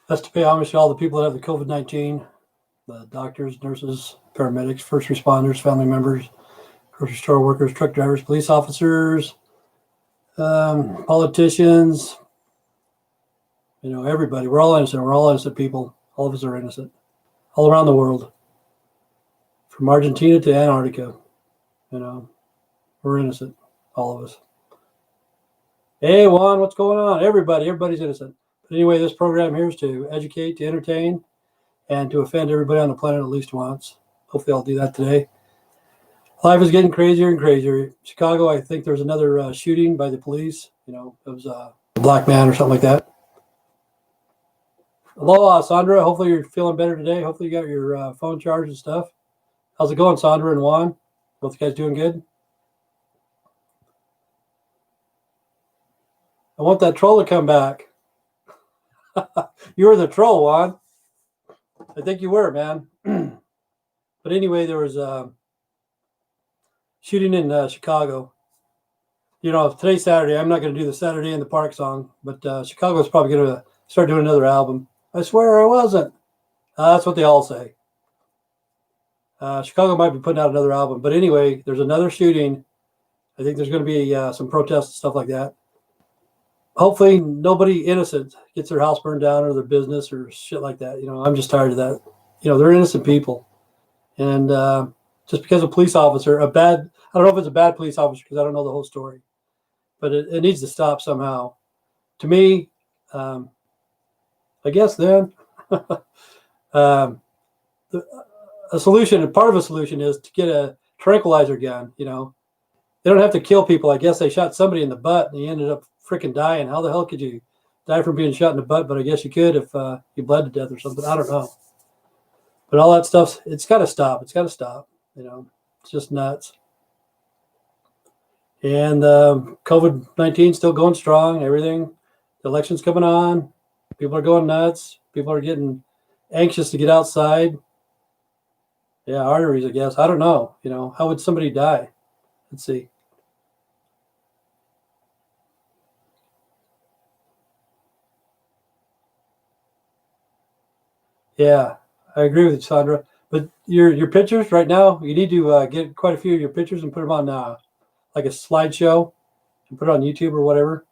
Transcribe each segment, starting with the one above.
That's to pay homage to all the people that have the COVID-19, the doctors, nurses, paramedics, first responders, family members, grocery store workers, truck drivers, police officers, politicians, everybody. We're all innocent. We're all innocent people. All of us are innocent. All around the world. From Argentina to Antarctica, we're innocent. All of us. Hey, Juan, what's going on? Everybody's innocent. But anyway, this program here is to educate, to entertain, and to offend everybody on the planet at least once. Hopefully I'll do that today. Life is getting crazier and crazier. Chicago, I think there's another shooting by the police. It was a black man or something like that. Hello, Sandra. Hopefully you're feeling better today. Hopefully you got your phone charged and stuff. How's it going, Sandra and Juan? Both you guys doing good? I want that troll to come back. You were the troll, Juan. I think you were, man. But anyway, there was a shooting in Chicago. Today's Saturday. I'm not going to do the Saturday in the Park song, but Chicago's probably going to start doing another album. I swear I wasn't. That's what they all say. Chicago might be putting out another album. But anyway, there's another shooting. I think there's going to be some protests and stuff like that. Hopefully nobody innocent gets their house burned down or their business or shit like that. I'm just tired of that. They're innocent people. And just because a police officer, I don't know if it's a bad police officer because I don't know the whole story, but it needs to stop somehow. To me, I guess then a solution, part of a solution is to get a tranquilizer gun. They don't have to kill people. I guess they shot somebody in the butt and he ended up freaking dying. How the hell could you die from being shot in the butt? But I guess you could if you bled to death or something. I don't know. But all that stuff, it's got to stop. It's got to stop. It's just nuts. And COVID-19 still going strong. Everything. The election's coming on. People are going nuts. People are getting anxious to get outside. Yeah, arteries, I guess. I don't know. How would somebody die? Let's see. Yeah, I agree with you, Sandra. But your pictures right now, you need to get quite a few of your pictures and put them on like a slideshow and put it on YouTube or whatever.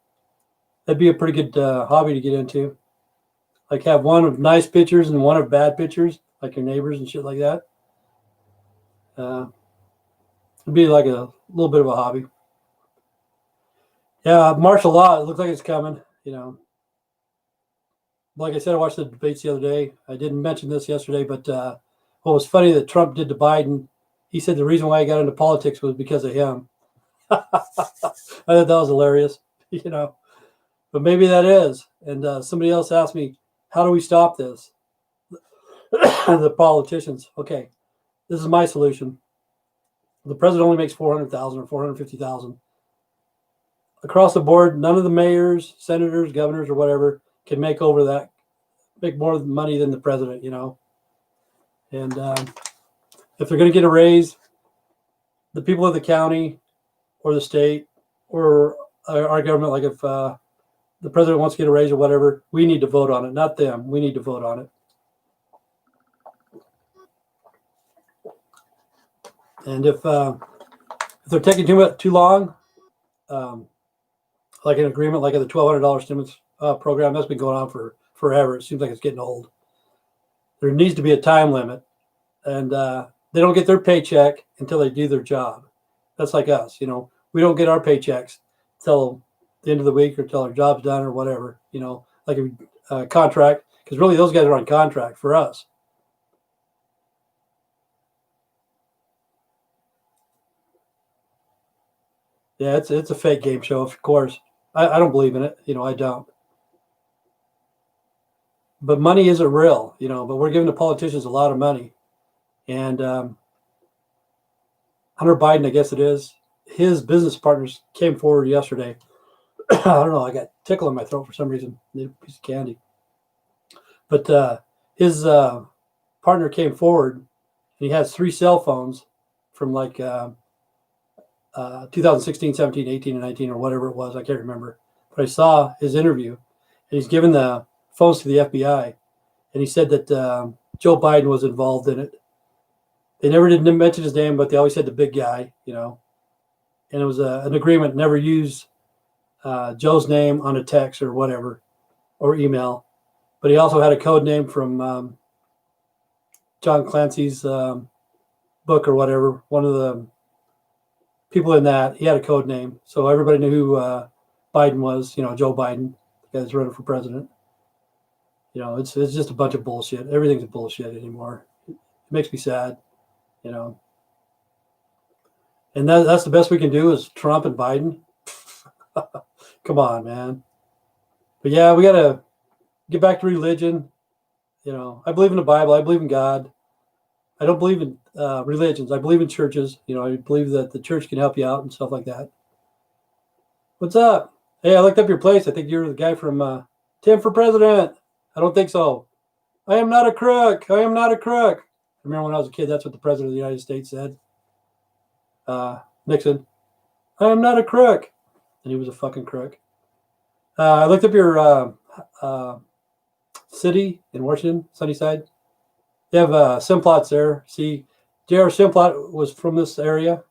That'd be a pretty good hobby to get into. Like have one of nice pictures and one of bad pictures, like your neighbors and shit like that. It'd be like a little bit of a hobby. Yeah, martial law, it looks like it's coming, Like I said, I watched the debates the other day. I didn't mention this yesterday, but what was funny that Trump did to Biden, he said the reason why he got into politics was because of him. I thought that was hilarious, But maybe that is. And somebody else asked me, how do we stop this? The politicians. Okay, this is my solution. The president only makes $400,000 or $450,000. Across the board, none of the mayors, senators, governors, or whatever can make more money than the president, And if they're going to get a raise, the people of the county or the state or our government, like if the president wants to get a raise or whatever, we need to vote on it, not them. We need to vote on it. And if they're taking too long, like an agreement, like the $1,200 stimulus program, that's been going on for forever. It seems like it's getting old. There needs to be a time limit, and they don't get their paycheck until they do their job. That's like us, we don't get our paychecks till the end of the week or till our job's done or whatever, like a contract, because really those guys are on contract for us. Yeah, it's a fake game show, of course. I don't believe in it, I don't. But money isn't real, but we're giving the politicians a lot of money. And Hunter Biden, I guess it is, his business partners came forward yesterday. I don't know, I got tickle in my throat for some reason. Need a piece of candy. But his partner came forward, and he has 3 cell phones from like 2016, 17, 18, and 19, or whatever it was. I can't remember. But I saw his interview, and he's given the phones to the FBI. and he said that Joe Biden was involved in it. They never did mention his name, but they always said the big guy, you know. And it was an agreement never use Joe's name on a text or whatever, or email. But he also had a code name from John Clancy's book or whatever. One of the people in that, he had a code name. So everybody knew who Biden was, you know, Joe Biden, the guy that's running for president. You know, it's just a bunch of bullshit. Everything's bullshit anymore. It makes me sad, you know. And that's the best we can do is Trump and Biden. Come on, man. But yeah, we got to get back to religion. You know, I believe in the Bible. I believe in God. I don't believe in religions. I believe in churches. You know, I believe that the church can help you out and stuff like that. What's up? Hey, I looked up your place. I think you're the guy from Tim for President. I don't think so. I am not a crook. I am not a crook. I remember when I was a kid, that's what the President of the United States said. Nixon. I am not a crook. And he was a fucking crook. I looked up your city in Washington, Sunnyside. They have Simplots there. See, J.R. Simplot was from this area.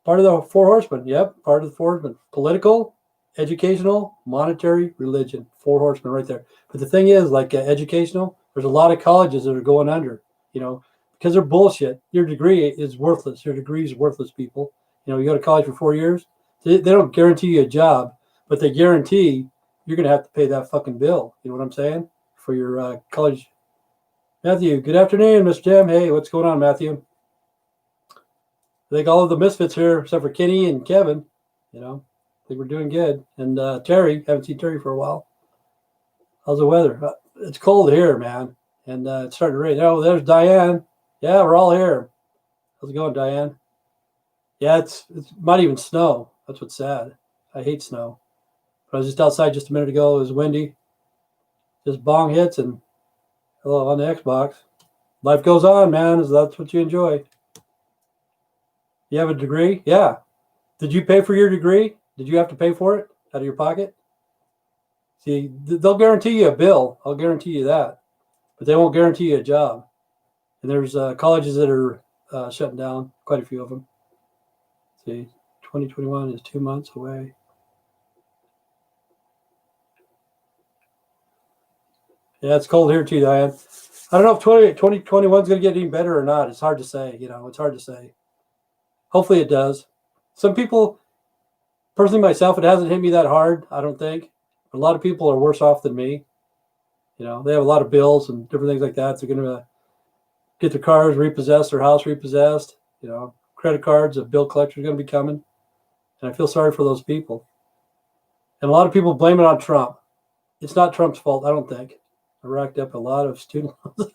Part of the Four Horsemen. Yep, part of the Four Horsemen. Political, educational, monetary, religion. Four Horsemen right there. But the thing is, like educational, there's a lot of colleges that are going under, you know, because they're bullshit. Your degree is worthless. Your degree is worthless, people. You know, you go to college for 4 years. They don't guarantee you a job, but they guarantee you're going to have to pay that fucking bill. You know what I'm saying? For your college. Matthew, good afternoon, Mr. Jim. Hey, what's going on, Matthew? I think all of the misfits here, except for Kenny and Kevin, you know, I think we're doing good. And Terry, haven't seen Terry for a while. How's the weather? It's cold here, man. And it's starting to rain. Oh, there's Diane. Yeah, we're all here. How's it going, Diane? Yeah, it might even snow. That's what's sad. I hate snow. But I was just outside just a minute ago. It was windy. Just bong hits and hello on the Xbox. Life goes on, man. That's what you enjoy. You have a degree? Yeah. Did you pay for your degree? Did you have to pay for it out of your pocket? See, they'll guarantee you a bill. I'll guarantee you that. But they won't guarantee you a job. And there's colleges that are shutting down, quite a few of them. See, 2021 is 2 months away. Yeah, it's cold here too, Diane. I don't know if 2021 is going to get any better or not. It's hard to say. You know, it's hard to say. Hopefully it does. Some people, personally myself, it hasn't hit me that hard, I don't think. A lot of people are worse off than me. You know, they have a lot of bills and different things like that. They're going to get their cars repossessed, their house repossessed. You know, credit cards, a bill collector is going to be coming. And I feel sorry for those people. And a lot of people blame it on Trump. It's not Trump's fault, I don't think. I racked up a lot of student loans.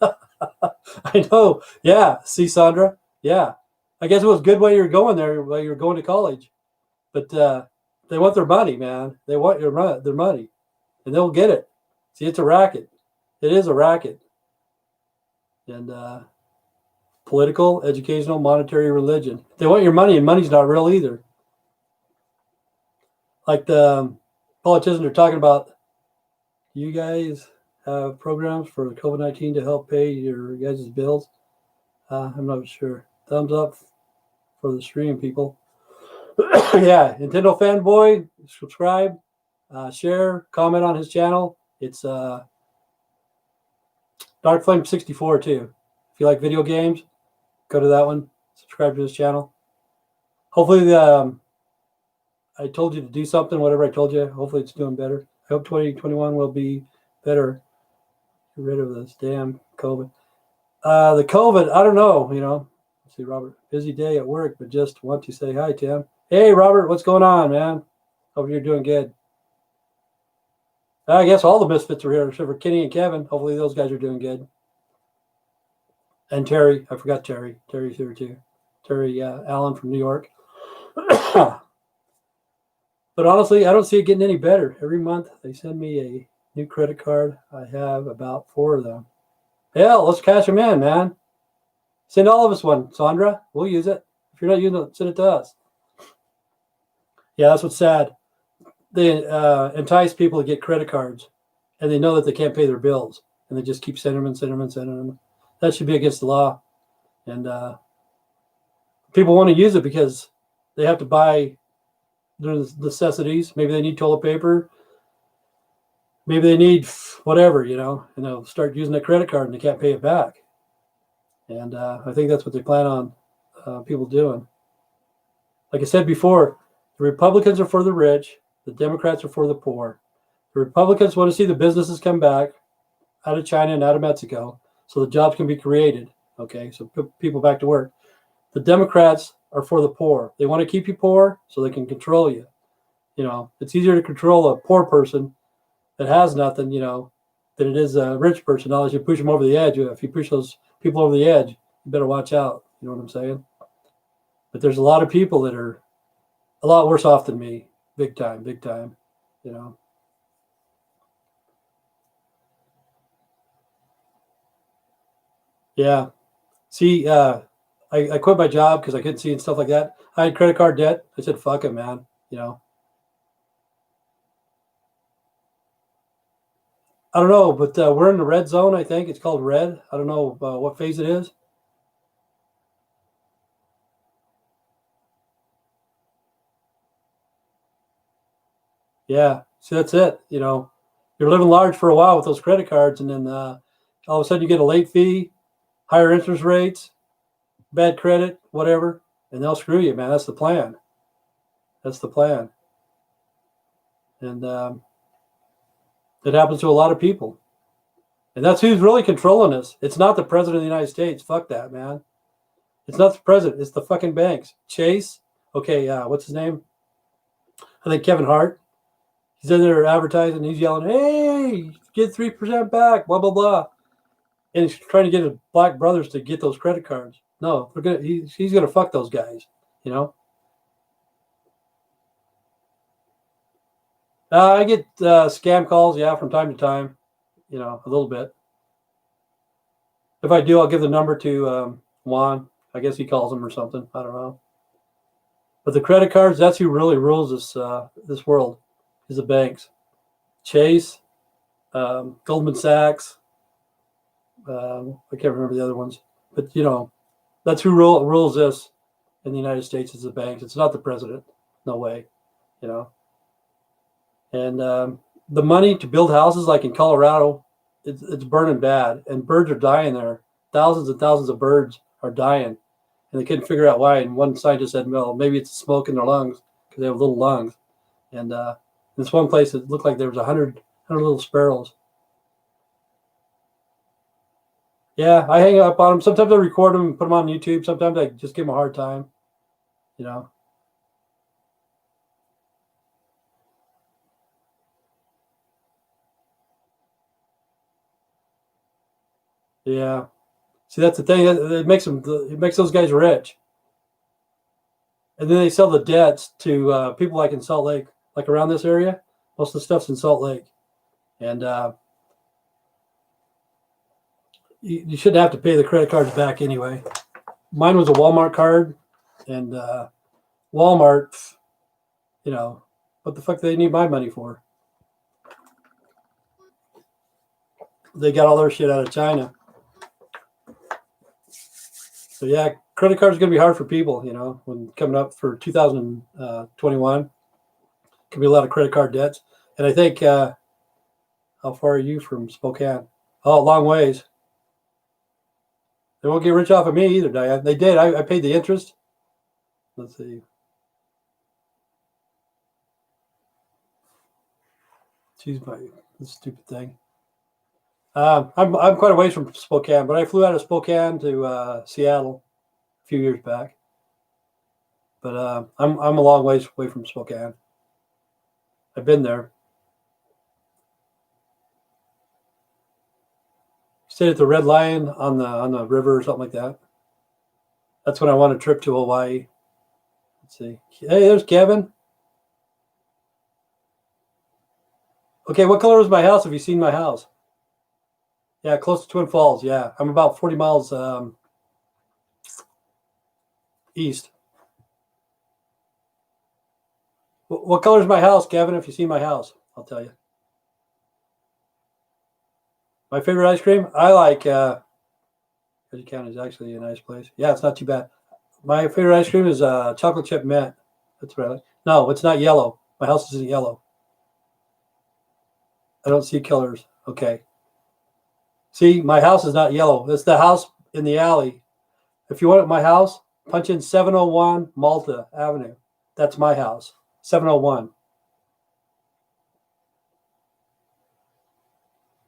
I know. Yeah. See, Sandra? Yeah. I guess it was good while you were going there, while you were going to college. But they want their money, man. They want their money. And they'll get it. See, it's a racket. It is a racket. And political, educational, monetary, religion. They want your money, and money's not real either. Like the politicians are talking about, you guys have programs for COVID-19 to help pay your guys' bills. I'm not sure. Thumbs up for the stream, people. Yeah, Nintendo fanboy, subscribe, share, comment on his channel. It's Dark Flame 64 too. If you like video games, go to that one. Subscribe to his channel. Hopefully, I told you to do something. Whatever I told you, hopefully it's doing better. I hope 2021 will be better. Get rid of this damn COVID. The COVID, I don't know. You know, let's see, Robert. Busy day at work, but just want to say hi, Tim. Hey, Robert, what's going on, man? Hope you're doing good. I guess all the misfits are here, except for Kenny and Kevin. Hopefully those guys are doing good. And Terry, I forgot Terry. Terry's here too. Terry Allen from New York. But honestly, I don't see it getting any better. Every month they send me a new credit card. I have about 4 of them. Hell, let's cash them in, man. Send all of us one, Sandra. We'll use it. If you're not using it, send it to us. Yeah, that's what's sad. They entice people to get credit cards, and they know that they can't pay their bills. and they just keep sending them and sending them and sending them. That should be against the law. And people want to use it because they have to buy their necessities. Maybe they need toilet paper. Maybe they need whatever, and they'll start using a credit card and they can't pay it back. And I think that's what they plan on people doing. Like I said before, the Republicans are for the rich. The Democrats are for the poor. The Republicans want to see the businesses come back out of China and out of Mexico so the jobs can be created. Okay, so put people back to work. The Democrats are for the poor. They want to keep you poor so they can control you. It's easier to control a poor person that has nothing, than it is a rich person. Unless you push them over the edge. If you push those people over the edge, you better watch out. You know what I'm saying? But there's a lot of people that are a lot worse off than me. Big time. Yeah. See, I quit my job because I couldn't see and stuff like that. I had credit card debt. I said, fuck it, man. I don't know, but we're in the red zone, I think. It's called red. I don't know what phase it is. Yeah. See, that's it. You're living large for a while with those credit cards, and then all of a sudden you get a late fee, higher interest rates, bad credit, whatever, and they'll screw you, man. That's the plan. That's the plan. And it happens to a lot of people. And that's who's really controlling us. It's not the president of the United States. Fuck that, man. It's not the president. It's the fucking banks. Chase. Okay, what's his name? I think Kevin Hart. He's in there advertising. He's yelling, "Hey, get 3% back." Blah blah blah. And he's trying to get his black brothers to get those credit cards. No, he's gonna fuck those guys. I get scam calls, yeah, from time to time. A little bit. If I do, I'll give the number to Juan. I guess he calls them or something. I don't know. But the credit cards, that's who really rules this world, is the banks. Chase, Goldman Sachs. I can't remember the other ones. But, that's who rules this in the United States, is the banks. It's not the president. No way. And the money to build houses, like in Colorado, it's burning bad. And birds are dying there. Thousands and thousands of birds are dying. And they couldn't figure out why. And one scientist said, well, maybe it's the smoke in their lungs because they have little lungs. And this one place, it looked like there was 100 little sparrows. Yeah, I hang up on them. Sometimes I record them and put them on YouTube. Sometimes I just give them a hard time. Yeah. See, that's the thing. It makes those guys rich. And then they sell the debts to people like in Salt Lake, like around this area. Most of the stuff's in Salt Lake. And you shouldn't have to pay the credit cards back anyway. Mine was a Walmart card. And Walmart, what the fuck do they need my money for? They got all their shit out of China. So yeah, credit cards are going to be hard for people, when coming up for 2021. Could be a lot of credit card debts. And I think, how far are you from Spokane? Oh, a long ways. They won't get rich off of me either, Diane. They did. I paid the interest. Let's see. Choose this stupid thing. I'm quite a ways from Spokane, but I flew out of Spokane to Seattle a few years back. But I'm a long ways away from Spokane. I've been there. Stayed at the Red Lion on the river or something like that. That's when I won a trip to Hawaii. Let's see. Hey, there's Kevin. Okay, what color is my house? Have you seen my house? Yeah, close to Twin Falls. Yeah, I'm about 40 miles east. What color is my house, Kevin? If you see my house, I'll tell you. My favorite ice cream? I like, Edge County is actually a nice place. Yeah, it's not too bad. My favorite ice cream is chocolate chip mint. That's what I like. No, it's not yellow. My house isn't yellow. I don't see colors. Okay. See, my house is not yellow. It's the house in the alley. If you want my house, punch in 701 Malta Avenue. That's my house. 701.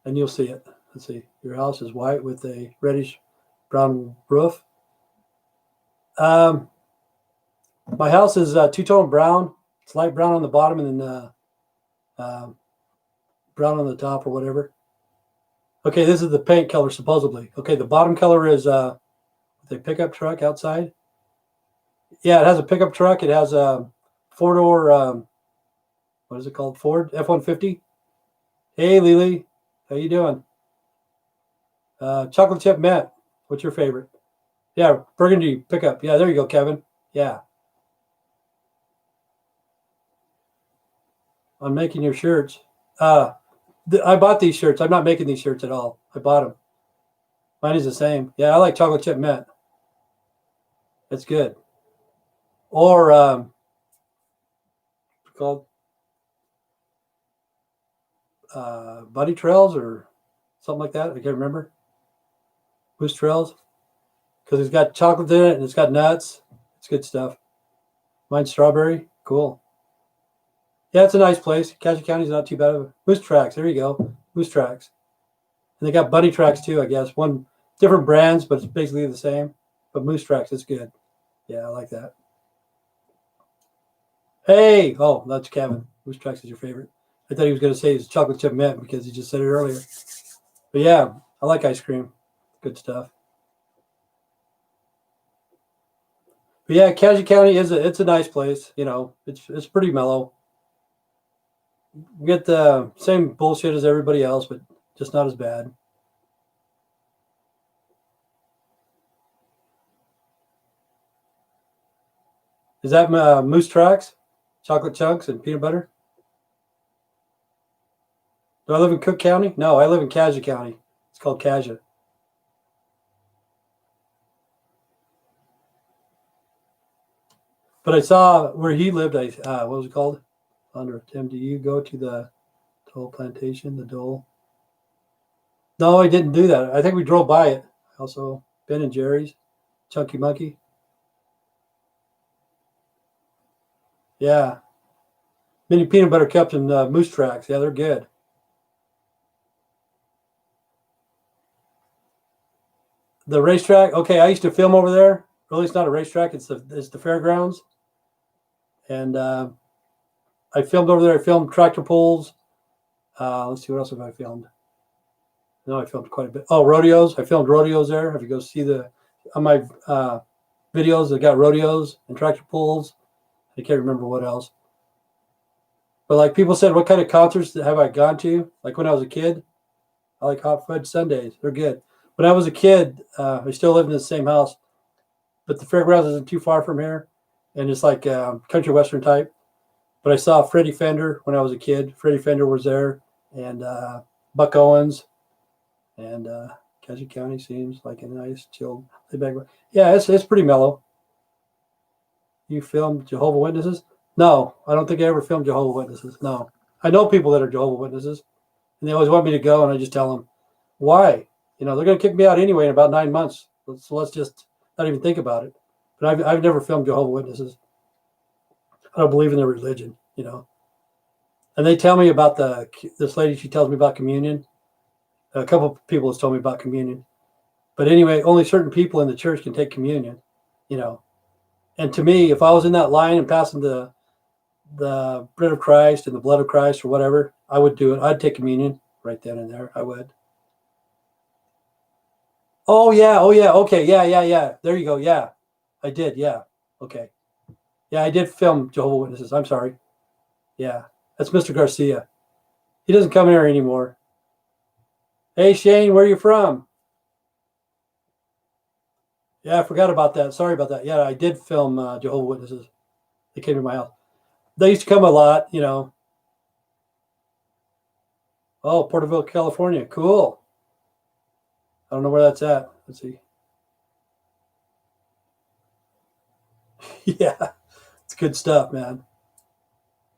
And you'll see it. Let's see. Your house is white with a reddish brown roof. My house is two-tone brown. It's light brown on the bottom and then brown on the top or whatever. Okay, this is the paint color supposedly. Okay, the bottom color is the pickup truck outside. Yeah, it has a pickup truck. It has a four-door, what is it called? Ford F-150. Hey, Lily. How you doing? Chocolate chip mint. What's your favorite? Yeah, burgundy pickup. Yeah, there you go, Kevin. Yeah. I'm making your shirts. I bought these shirts. I'm not making these shirts at all. I bought them. Mine is the same. Yeah, I like chocolate chip mint. It's good. Or called Buddy Trails or something like that. I can't remember. Moose Trails. Because it's got chocolate in it and it's got nuts. It's good stuff. Mine's strawberry. Cool. Yeah, it's a nice place. Cassia County's not too bad. Moose Tracks. There you go. Moose Tracks. And they got Bunny Tracks too, I guess. One different brands, but it's basically the same. But Moose Tracks is good. Yeah, I like that. Hey, oh, that's Kevin. Moose Tracks is your favorite. I thought he was going to say it's chocolate chip mint because he just said it earlier. But yeah, I like ice cream. Good stuff. But yeah, Cassia County it's a nice place. You know, it's pretty mellow. We get the same bullshit as everybody else, but just not as bad. Is that Moose Tracks? Chocolate chunks and peanut butter? Do I live in Cook County? No, I live in Cassia County. It's called Cassia. But I saw where he lived. What was it called? Under Tim, do you go to the Dole Plantation? The Dole? No, I didn't do that. I think we drove by it. Also, Ben and Jerry's, Chunky Monkey. Yeah, mini peanut butter cups and Moose Tracks. Yeah, they're good. The racetrack. Okay, I used to film over there. Really, it's not a racetrack. It's the fairgrounds. And I filmed over there. I filmed tractor pulls. Let's see, what else have I filmed? No, I filmed quite a bit. Oh, rodeos. I filmed rodeos there. If you go see on my videos, I got rodeos and tractor pulls. I can't remember what else. But like people said, what kind of concerts have I gone to? Like when I was a kid, I like Hot Fudge Sundays. They're good. When I was a kid, I still lived in the same house, but the fairgrounds isn't too far from here, and it's like country western type. But I saw Freddie Fender when I was a kid. Freddie Fender was there, and Buck Owens, and Cassia County seems like a nice, chilled, laid back. Yeah, it's pretty mellow. You filmed Jehovah's Witnesses? No, I don't think I ever filmed Jehovah's Witnesses. No, I know people that are Jehovah's Witnesses, and they always want me to go, and I just tell them, why? You know, they're going to kick me out anyway in about 9 months. So let's just not even think about it. But I've never filmed Jehovah's Witnesses. I don't believe in their religion, you know. And they tell me about this lady. She tells me about communion. A couple of people has told me about communion. But anyway, only certain people in the church can take communion, you know. And to me, if I was in that line and passing the bread of Christ and the blood of Christ or whatever, I would do it. I'd take communion right then and there. I would. Oh yeah. Okay. Yeah. There you go. Yeah, I did. Yeah. Okay. Yeah, I did film Jehovah's Witnesses. I'm sorry. Yeah, that's Mr. Garcia. He doesn't come here anymore. Hey Shane, where are you from? Yeah, I forgot about that. Sorry about that. Yeah, I did film Jehovah's Witnesses. They came to my house. They used to come a lot, you know. Oh, Porterville, California. Cool. don't know where that's at. Let's see. Yeah, it's good stuff, man.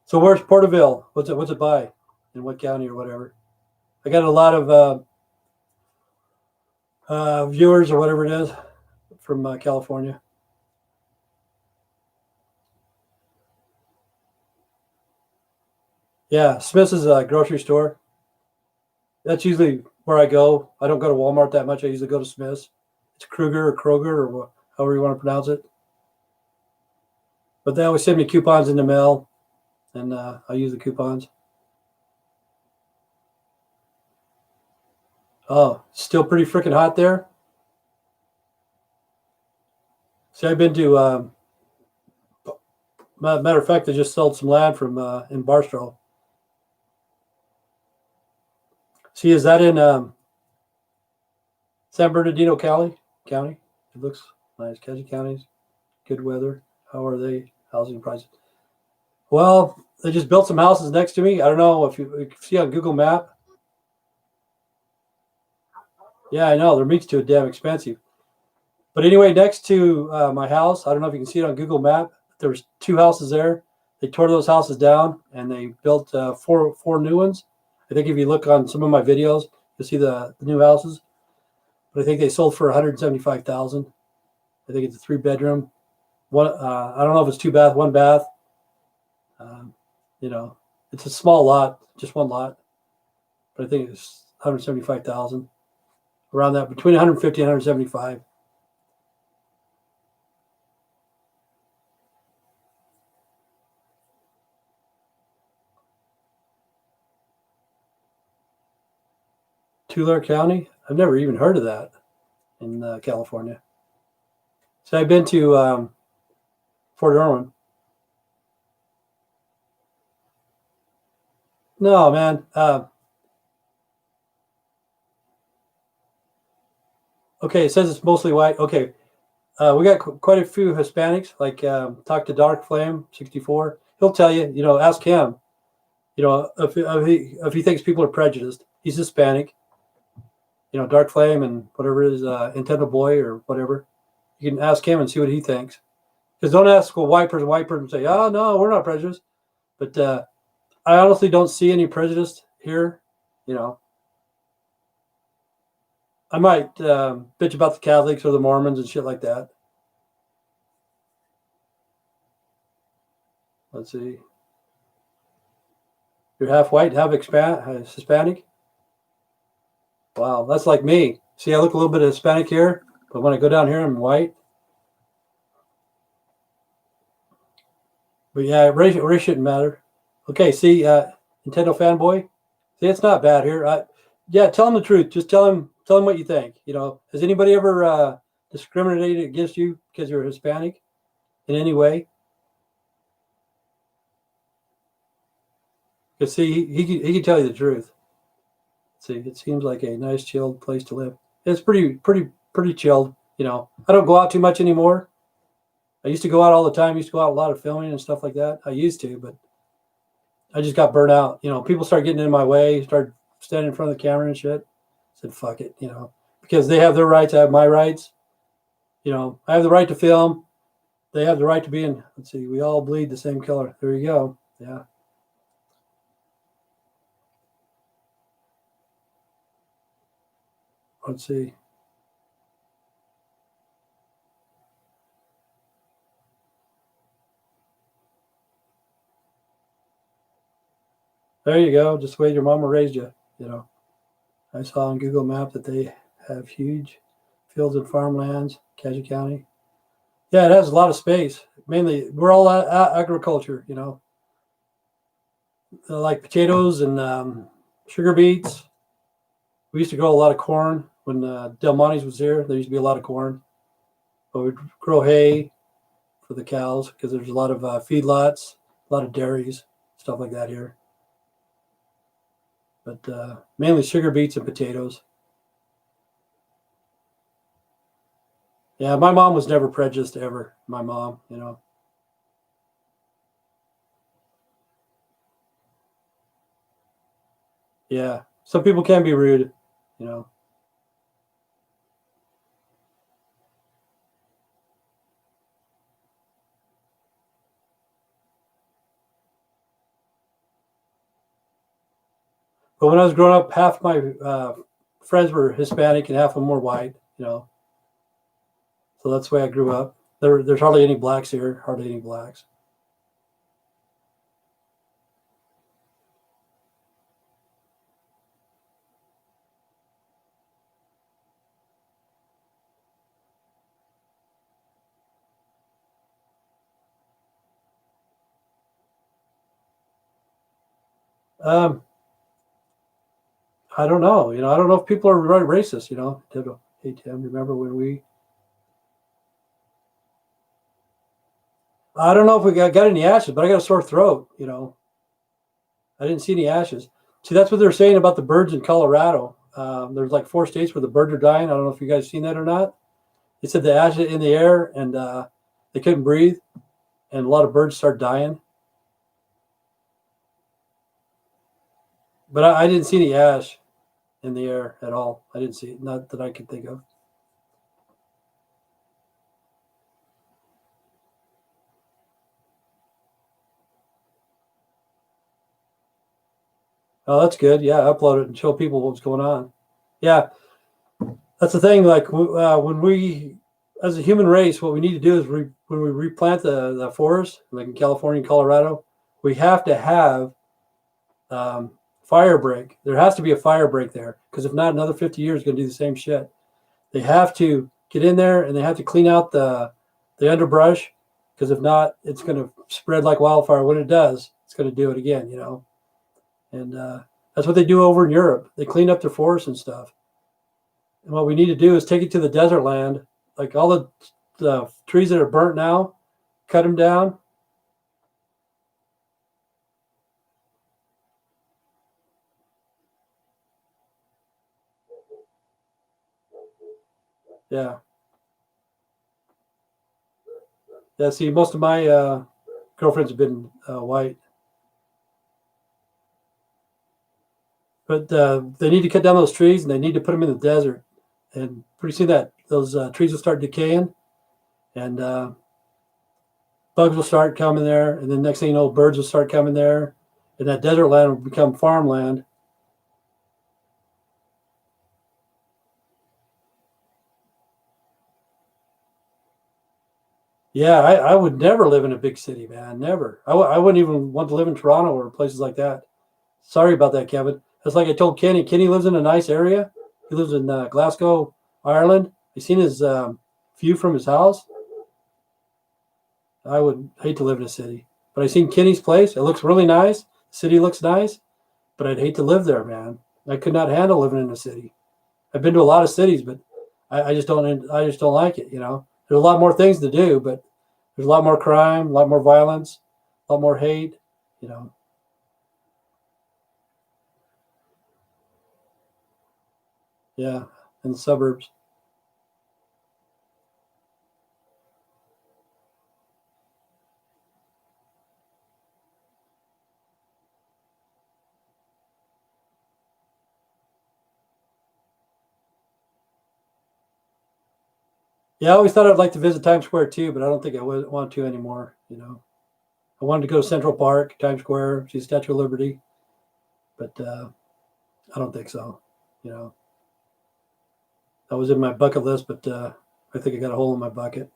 So where's Porterville? What's it by? In what county or whatever? I got a lot of viewers or whatever it is from California. Yeah, Smith's is a grocery store. That's usually where I go. I don't go to Walmart that much. I usually go to Smith's. It's Kroger or however you want to pronounce it. But they always send me coupons in the mail, and I use the coupons. Oh, still pretty freaking hot there. See, I've been to. Matter of fact, I just sold some land from in Barstow. See, is that in San Bernardino County? It looks nice. Cassie County's good weather. How are they housing prices? Well, they just built some houses next to me. I don't know if you see on Google Map. Yeah, I know their meat's too damn expensive. But anyway, next to my house, I don't know if you can see it on Google Map. There was two houses there. They tore those houses down and they built four new ones. I think if you look on some of my videos, you'll see the new houses. But I think they sold for 175,000. I think it's a 3-bedroom. One I don't know if it's 2 bath, 1 bath. Um, you know, it's a small lot, just one lot. But I think it's 175,000, around that, between 150 and 175. Tulare County. I've never even heard of that in California. So I've been to Fort Irwin. No, man. Okay, it says it's mostly white. Okay, we got quite a few Hispanics. Like talk to Dark Flame 64. He'll tell you. You know, ask him. You know, if he thinks people are prejudiced, he's Hispanic. You know, Dark Flame and whatever it is, Nintendo Boy or whatever. You can ask him and see what he thinks. Because don't ask a white person say, oh, no, we're not prejudiced. But I honestly don't see any prejudice here. You know, I might bitch about the Catholics or the Mormons and shit like that. Let's see. You're half white, half Hispanic? Wow, that's like me. See, I look a little bit Hispanic here, but when I go down here, I'm white. But yeah, race shouldn't matter. Okay, see, Nintendo fanboy. See, it's not bad here. Yeah, tell him the truth. Just tell him what you think. You know, has anybody ever discriminated against you because you're Hispanic in any way? Because see, he can tell you the truth. See, it seems like a nice, chilled place to live. It's pretty chilled. You know, I don't go out too much anymore. I used to go out all the time. I used to go out a lot of filming and stuff like that. I used to, but I just got burnt out. You know, people start getting in my way, start standing in front of the camera and shit. I said, fuck it, you know, because they have their rights. I have my rights. You know, I have the right to film. They have the right to be in. Let's see, we all bleed the same color. There you go. Yeah. Let's see. There you go. Just the way your mama raised you. You know, I saw on Google Map that they have huge fields and farmlands, Cassia County. Yeah, it has a lot of space. Mainly, we're all agriculture. You know, like potatoes and sugar beets. We used to grow a lot of corn when Del Monte's was here. There used to be a lot of corn, but we'd grow hay for the cows because there's a lot of feedlots, a lot of dairies, stuff like that here. But mainly sugar beets and potatoes. Yeah, my mom was never prejudiced ever. My mom, you know. Yeah, some people can be rude, you know. But when I was growing up, half my friends were Hispanic and half of them were white. So that's the way I grew up. There's hardly any blacks here. Hardly any blacks. Um, I don't know. I don't know if people are really racist. Hey Tim, remember when we? I don't know if we got any ashes, but I got a sore throat. I didn't see any ashes. See, that's what they're saying about the birds in Colorado. There's like 4 states where the birds are dying. I don't know if you guys seen that or not. They said the ashes in the air and they couldn't breathe, and a lot of birds start dying. But I didn't see any ash in the air at all. I didn't see it, not that I could think of. Oh, that's good. Yeah, upload it and show people what's going on. Yeah, that's the thing. Like when we, as a human race, what we need to do is when we replant the forest, like in California and Colorado, we have to have fire break. There has to be a fire break there, because if not, another 50 years is going to do the same shit. They have to get in there and they have to clean out the underbrush, because if not, it's going to spread like wildfire. When it does, it's going to do it again. And that's what they do over in Europe. They clean up their forests and stuff. And what we need to do is take it to the desert land, like all the trees that are burnt now, cut them down. Yeah. Yeah. See, most of my girlfriends have been white, but they need to cut down those trees and they need to put them in the desert. And pretty soon that those trees will start decaying, and bugs will start coming there. And then next thing you know, birds will start coming there, and that desert land will become farmland. Yeah, I would never live in a big city, man. Never. I wouldn't even want to live in Toronto or places like that. Sorry about that, Kevin. That's like I told Kenny. Kenny lives in a nice area. He lives in Glasgow, Ireland. You seen his view from his house? I would hate to live in a city. But I seen Kenny's place. It looks really nice. The city looks nice, but I'd hate to live there, man. I could not handle living in a city. I've been to a lot of cities, but I just don't. I just don't like it. There's a lot more things to do, but there's a lot more crime, a lot more violence, a lot more hate. You know. Yeah, in the suburbs. Yeah, I always thought I'd like to visit Times Square too, but I don't think I would want to anymore. I wanted to go to Central Park, Times Square, see the Statue of Liberty, but I don't think so. You know, that was in my bucket list, but I think I got a hole in my bucket.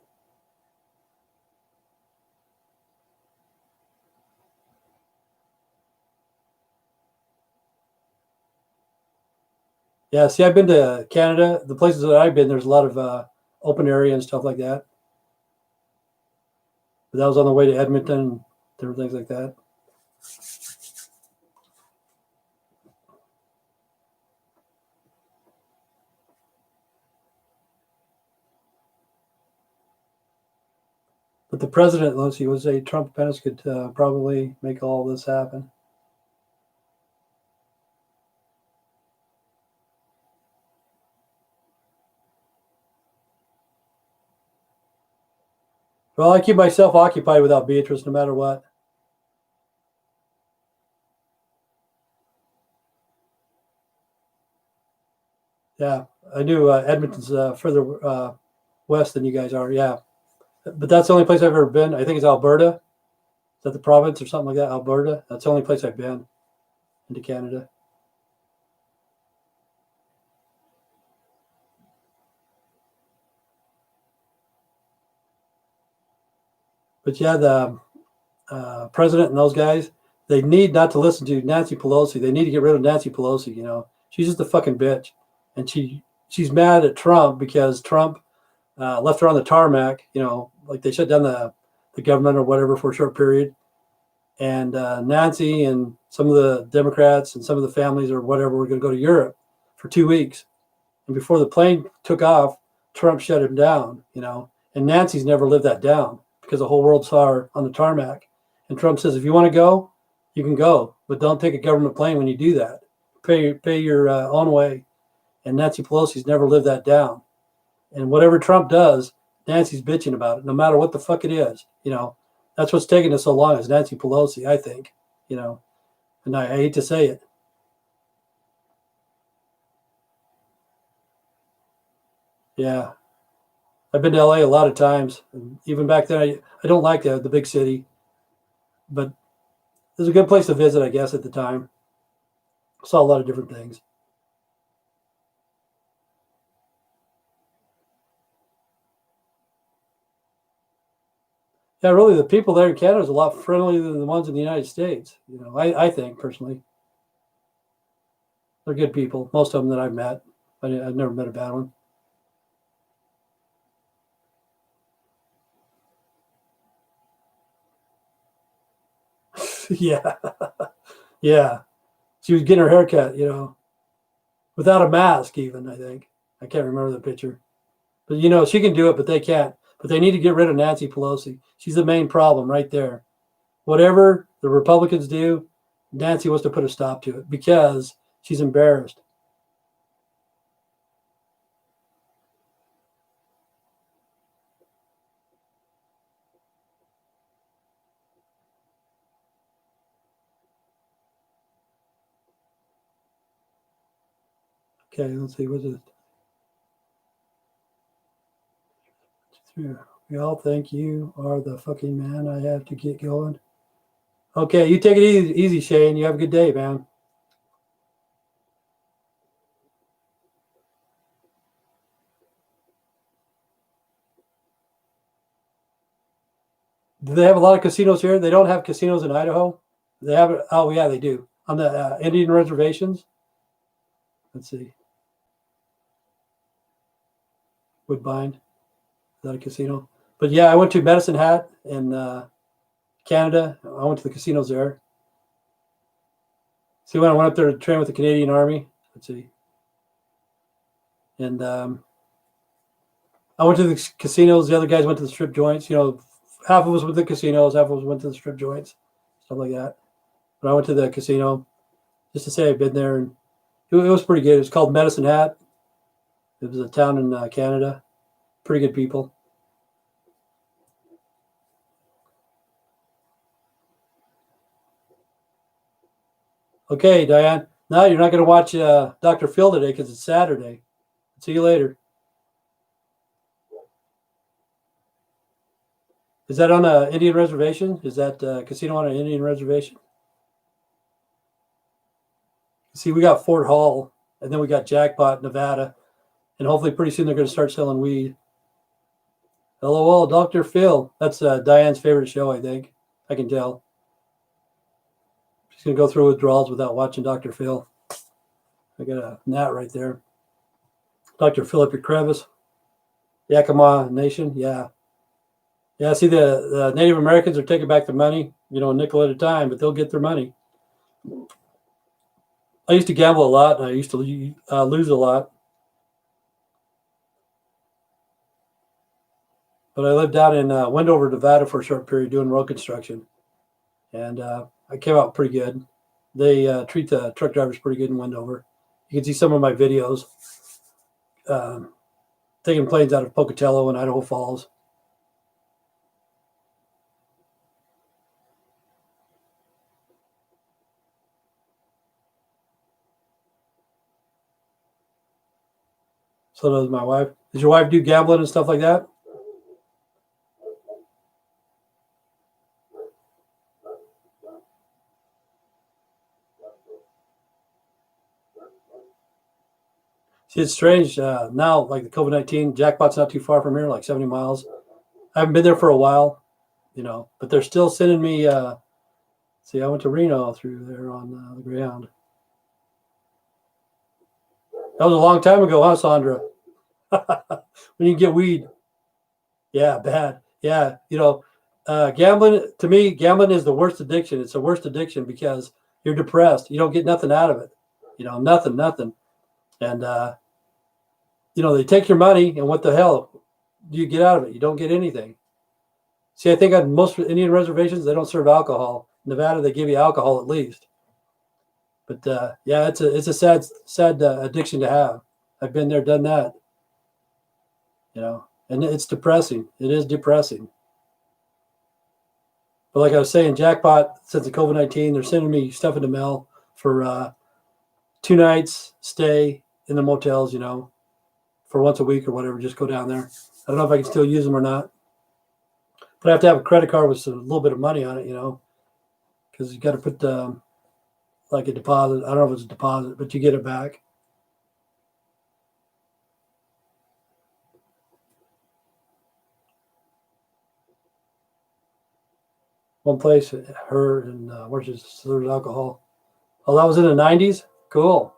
Yeah, see, I've been to Canada. The places that I've been, there's a lot of open area and stuff like that. But that was on the way to Edmonton, different things like that. But the president, let's see, was a Trump apprentice, could probably make all this happen. Well, I keep myself occupied without Beatrice, no matter what. Yeah, I knew Edmonton's further west than you guys are. Yeah, but that's the only place I've ever been. I think it's Alberta. Is that the province or something like that? Alberta. That's the only place I've been into Canada. But yeah, the president and those guys, they need not to listen to Nancy Pelosi. They need to get rid of Nancy Pelosi. You know, she's just a fucking bitch, and she's mad at Trump because Trump left her on the tarmac. You know, like they shut down the government or whatever for a short period, and Nancy and some of the Democrats and some of the families or whatever were going to go to Europe for 2 weeks. And before the plane took off, Trump shut him down, you know. And Nancy's never lived that down because the whole world saw her on the tarmac. And Trump says, if you want to go, you can go, but don't take a government plane when you do that. Pay your own way. And Nancy Pelosi's never lived that down. And whatever Trump does, Nancy's bitching about it, no matter what the fuck it is. You know, that's what's taking us so long is Nancy Pelosi, I think. You know, and I hate to say it. Yeah. I've been to LA a lot of times. And even back then, I don't like the big city, but it was a good place to visit, I guess, at the time. Saw a lot of different things. Yeah, really, the people there in Canada is a lot friendlier than the ones in the United States. You know, I think personally, they're good people. Most of them that I've met, I've never met a bad one. Yeah, yeah. She was getting her haircut, you know, without a mask, even. I think I can't remember the picture, but you know, she can do it, but they can't. But they need to get rid of Nancy Pelosi. She's the main problem right there. Whatever the Republicans do, Nancy wants to put a stop to it because she's embarrassed. Okay, let's see. What's it? We all think you are the fucking man. I have to get going. Okay, you take it easy, Shane. You have a good day, man. Do they have a lot of casinos here? They don't have casinos in Idaho. They have it. Oh yeah, they do on the Indian reservations. Let's see, Woodbine. Is that a casino? But yeah, I went to Medicine Hat in Canada. I went to the casinos there. See, when I went up there to train with the Canadian Army. Let's see, and I went to the casinos. The other guys went to the strip joints. You know, half of us went to the casinos, half of us went to the strip joints, stuff like that. But I went to the casino just to say I've been there, and it was pretty good. It was called Medicine Hat. It was a town in Canada. Pretty good people. Okay, Diane. Now you're not going to watch Dr. Phil today because it's Saturday. See you later. Is that on an Indian reservation? Is that casino on an Indian reservation? See, we got Fort Hall, and then we got Jackpot, Nevada, and hopefully pretty soon they're going to start selling weed. LOL, Dr. Phil. That's Diane's favorite show, I think. I can tell. She's going to go through withdrawals without watching Dr. Phil. I got a gnat right there. Dr. Philip Crevice. Yakima Nation. Yeah. Yeah, see, the Native Americans are taking back the money, you know, a nickel at a time, but they'll get their money. I used to gamble a lot, and I used to lose a lot. But I lived out in Wendover, Nevada for a short period doing road construction. And I came out pretty good. They treat the truck drivers pretty good in Wendover. You can see some of my videos taking planes out of Pocatello and Idaho Falls. So does my wife. Does your wife do gambling and stuff like that? See, it's strange now, like the COVID-19, Jackpot's not too far from here, like 70 miles. I haven't been there for a while. you know, but they're still sending me. See, I went to Reno through there on the Greyhound. That was a long time ago, huh, Sandra? When you get weed. Yeah, bad. Yeah, you know, gambling, to me, gambling is the worst addiction. It's the worst addiction because you're depressed. You don't get nothing out of it. You know, nothing. And, you know, they take your money, and what the hell do you get out of it? You don't get anything. See, I think on most Indian reservations, they don't serve alcohol. Nevada, they give you alcohol at least. But yeah, it's a sad addiction to have. I've been there, done that. You know, and it's depressing. It is depressing. But like I was saying, jackpot since the COVID-19, they're sending me stuff in the mail for 2 nights stay in the motels. You know, for once a week or whatever. Just go down there. I don't know if I can still use them or not. But I have to have a credit card with a little bit of money on it, you know, because you got to put like a deposit. I don't know if it's a deposit, but you get it back. One place, her and where she serves alcohol. Oh, that was in the 90s? Cool.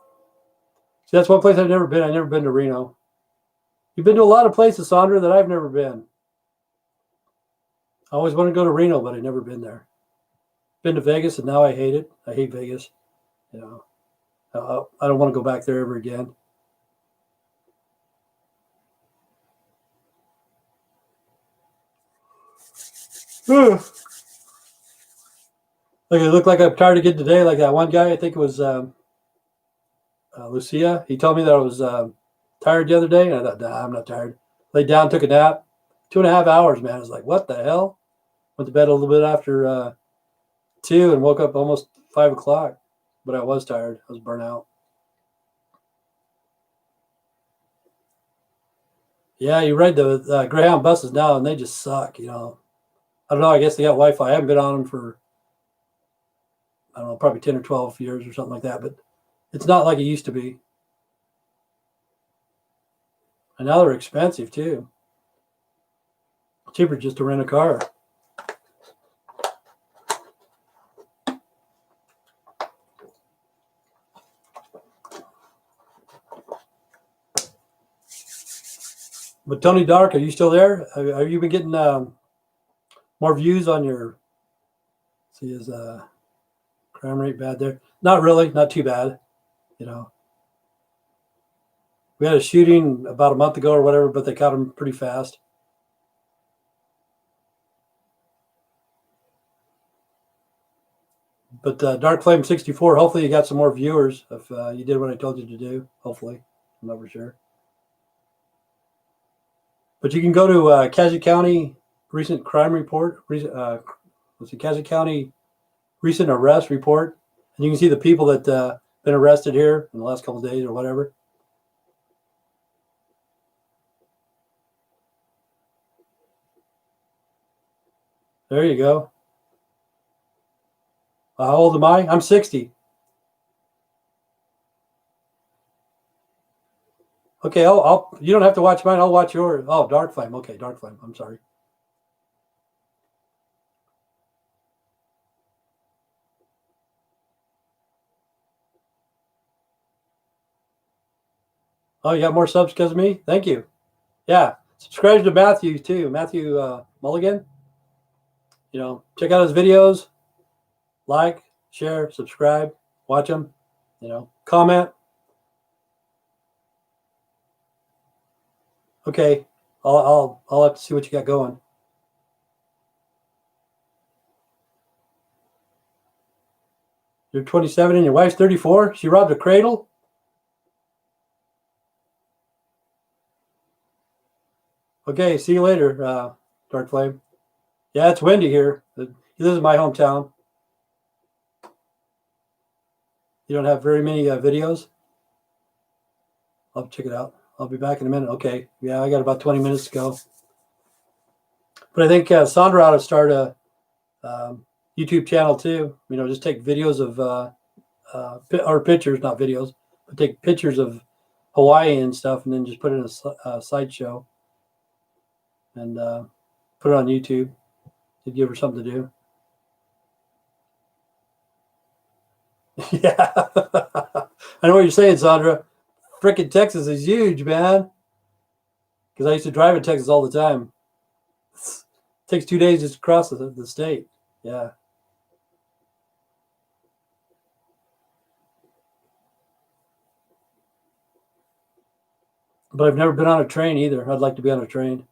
See, that's one place I've never been. I've never been to Reno. You've been to a lot of places, Sandra, that I've never been. I always want to go to Reno, but I've never been there. Been to Vegas, and now I hate it. I hate Vegas. You know, I don't want to go back there ever again. Like it looked like I'm tired again today. Like that one guy, I think it was Lucia. He told me that I was tired the other day, and I thought, nah, I'm not tired. Laid down, took a nap. 2.5 hours, man. I was like, what the hell? Went to bed a little bit after 2 and woke up almost 5 o'clock. But I was tired. I was burnt out. Yeah, you ride the Greyhound buses now, and they just suck, you know. I don't know. I guess they got Wi-Fi. I haven't been on them for, I don't know, probably 10 or 12 years or something like that. But it's not like it used to be. And now they're expensive, too. Cheaper just to rent a car. But Tony Dark, are you still there? Have you been getting more views on your? See, is crime rate bad there? Not really, not too bad. You know, we had a shooting about a month ago or whatever, but they caught him pretty fast. But Dark Flame 64, hopefully you got some more viewers if you did what I told you to do. Hopefully, I'm not for sure. But you can go to Cassie County recent crime report. Let's see, Cassie County recent arrest report, and you can see the people that been arrested here in the last couple of days or whatever. There you go. How old am I? I'm 60. Okay, you don't have to watch mine. I'll watch yours. Oh, Dark Flame. Okay, Dark Flame. I'm sorry. Oh, you got more subs because of me? Thank you. Yeah, subscribe to Matthew too. Matthew Mulligan. You know, check out his videos. Like, share, subscribe, watch them. You know, comment. Okay, I'll have to see what you got going. You're 27 and your wife's 34. She robbed a cradle. Okay, see you later, Dark Flame. Yeah, it's windy here. He lives in my hometown. You don't have very many videos? I'll check it out. I'll be back in a minute. Okay. Yeah, I got about 20 minutes to go. But I think Sandra ought to start a YouTube channel too. You know, just take videos of, or pictures, not videos, but take pictures of Hawaii and stuff and then just put it in a slideshow and put it on YouTube. to give her something to do. Yeah. I know what you're saying, Sandra. Frickin' Texas is huge, man. Because I used to drive in Texas all the time. It takes 2 days just to cross the state. Yeah. But I've never been on a train either. I'd like to be on a train.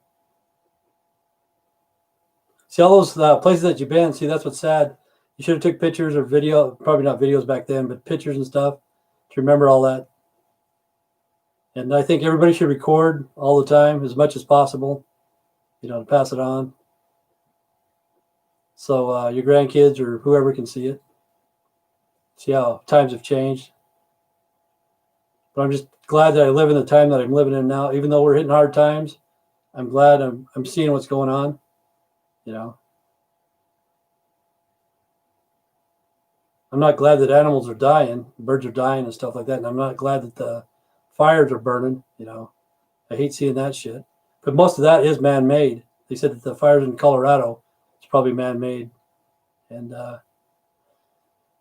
See, all those places that you've been, see, that's what's sad. You should have took pictures or video, probably not videos back then, but pictures and stuff to remember all that. And I think everybody should record all the time as much as possible, to pass it on. So your grandkids or whoever can see it. See how times have changed. But I'm just glad that I live in the time that I'm living in now. Even though we're hitting hard times, I'm glad I'm seeing what's going on, I'm not glad that animals are dying, birds are dying and stuff like that. And I'm not glad that the fires are burning, I hate seeing that shit. But most of that is man-made. They said that the fires in Colorado is probably man-made. And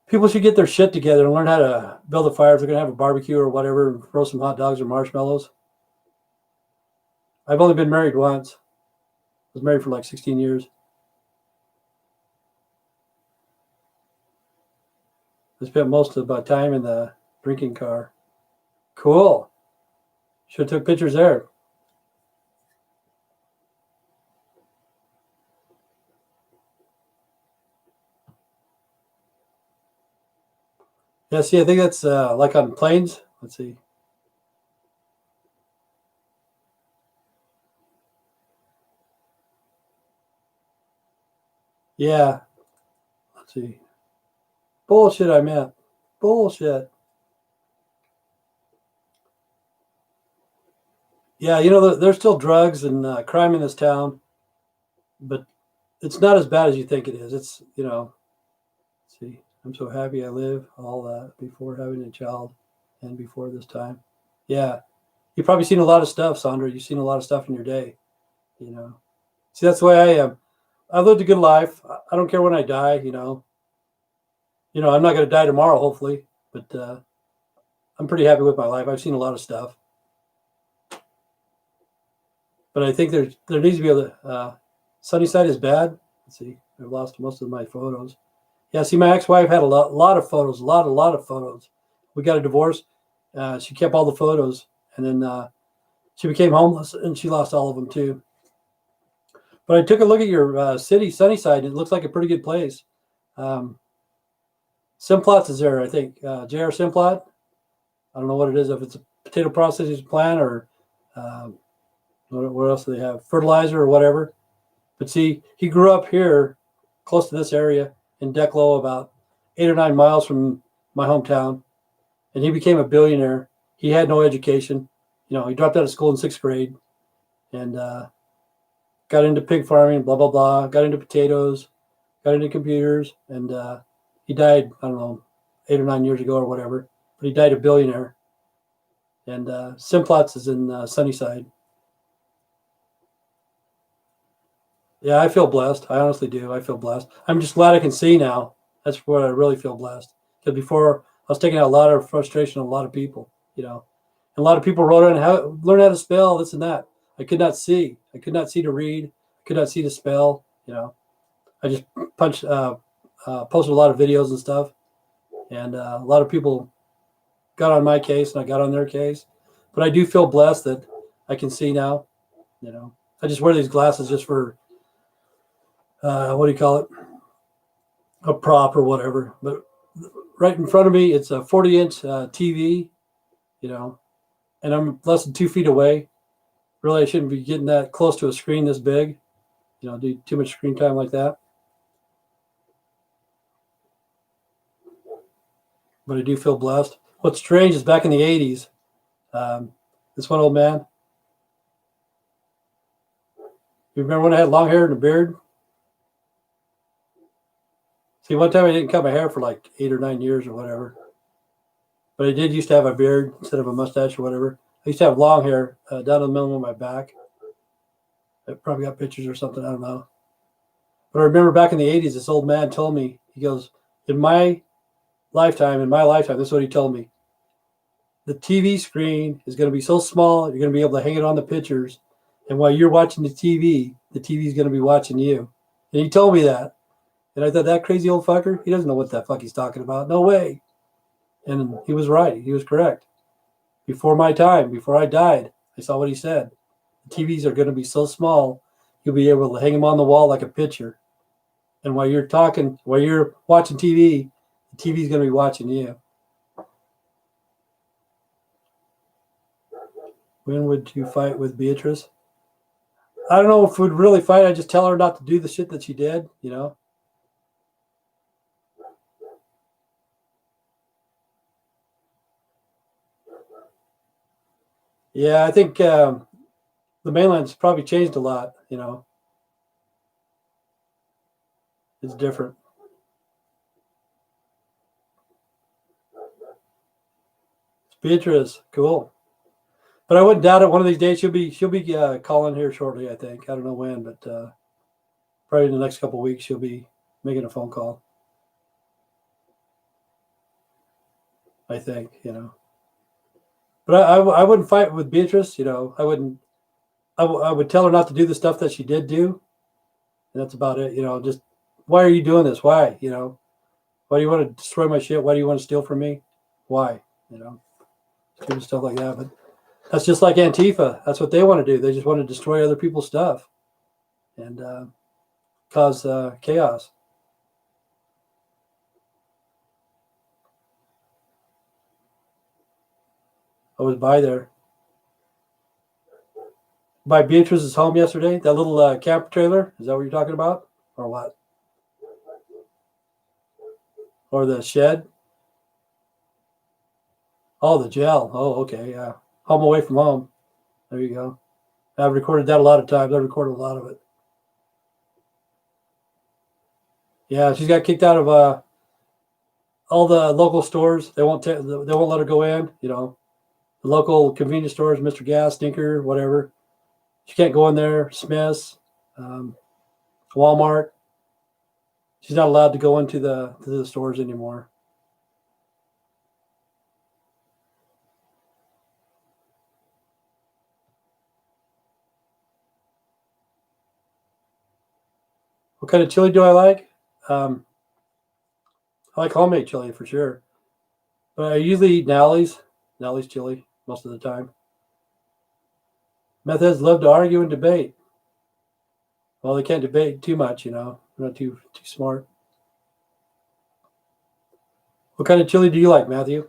people should get their shit together and learn how to build a fire if they're going to have a barbecue or whatever, and roast some hot dogs or marshmallows. I've only been married once. I was married for like 16 years. I spent most of my time in the drinking car. Cool. Should have took pictures there. Yeah, see, I think that's like on planes. Let's see. Yeah. Let's see. Bullshit, I meant. Bullshit. Yeah, there's still drugs and crime in this town, but it's not as bad as you think it is. It's, let's see, I'm so happy I live, all that before having a child and before this time. Yeah. You've probably seen a lot of stuff, Sandra. You've seen a lot of stuff in your day, See, that's the way I am. I've lived a good life. I don't care when I die, I'm not going to die tomorrow, hopefully, but I'm pretty happy with my life. I've seen a lot of stuff. But I think there needs to be sunny side is bad. Let's see. I've lost most of my photos. Yeah, see, my ex-wife had a lot of photos, a lot of photos. We got a divorce. She kept all the photos, and then she became homeless, and she lost all of them too. But I took a look at your city, Sunnyside, and it looks like a pretty good place. Simplot's is there, I think. J.R. Simplot. I don't know what it is, if it's a potato processing plant or what else do they have? Fertilizer or whatever. But see, he grew up here, close to this area in Declo, about 8 or 9 miles from my hometown, and he became a billionaire. He had no education. He dropped out of school in 6th grade and got into pig farming, blah, blah, blah, got into potatoes, got into computers, and he died, I don't know, 8 or 9 years ago or whatever, but he died a billionaire. And Simplot's is in Sunnyside. Yeah, I feel blessed. I honestly do. I feel blessed. I'm just glad I can see now. That's where I really feel blessed. Because before, I was taking out a lot of frustration on a lot of people, And a lot of people wrote in, learn how to spell, this and that. I could not see. I could not see to read. I could not see to spell, I just posted a lot of videos and stuff. And a lot of people got on my case and I got on their case. But I do feel blessed that I can see now, I just wear these glasses just for what do you call it? A prop or whatever. But right in front of me, it's a 40-inch TV, and I'm less than 2 feet away. Really, I shouldn't be getting that close to a screen this big, do too much screen time like that. But I do feel blessed. What's strange is back in the 80s, this one old man, you remember when I had long hair and a beard? See, one time I didn't cut my hair for like 8 or 9 years or whatever. But I did used to have a beard instead of a mustache or whatever. I used to have long hair down in the middle of my back. I probably got pictures or something. I don't know. But I remember back in the 80s, this old man told me, he goes, in my lifetime, this is what he told me. The TV screen is going to be so small, you're going to be able to hang it on the pictures. And while you're watching the TV is going to be watching you. And he told me that. And I thought, that crazy old fucker, he doesn't know what the fuck he's talking about. No way. And he was right. He was correct. Before my time, before I died, I saw what he said. The TVs are going to be so small, you'll be able to hang them on the wall like a picture. And while you're watching TV, the TV is going to be watching you. When would you fight with Beatrice? I don't know if we'd really fight. I just tell her not to do the shit that she did, you know. Yeah, I think the mainland's probably changed a lot, you know. It's different. Beatrice, cool. But I wouldn't doubt it. One of these days she'll be calling here shortly. I think. I don't know when, but probably in the next couple of weeks she'll be making a phone call. I think, you know. But I wouldn't fight with Beatrice. You know, I wouldn't. I would tell her not to do the stuff that she did do. And that's about it. You know, just why are you doing this? Why? You know, why do you want to destroy my shit? Why do you want to steal from me? Why? You know, stupid stuff like that. But that's just like Antifa. That's what they want to do. They just want to destroy other people's stuff and cause chaos. I was by Beatrice's home yesterday. That little camper trailer. Is that what you're talking about, or what? Or the shed? Oh, the jail. Oh, okay, yeah. Home away from home. There you go. I've recorded that a lot of times. I recorded a lot of it. Yeah, she's got kicked out of all the local stores. They won't let her go in. You know, the local convenience stores, Mr. Gas, Stinker, whatever. She can't go in there. Smith's, um, Walmart. She's not allowed to go into the stores anymore. What kind of chili do I like? Um, I like homemade chili for sure, but I usually eat Nally's chili most of the time. Meth heads love to argue and debate. Well, they can't debate too much, you know. They're not too smart. What kind of chili do you like, Matthew?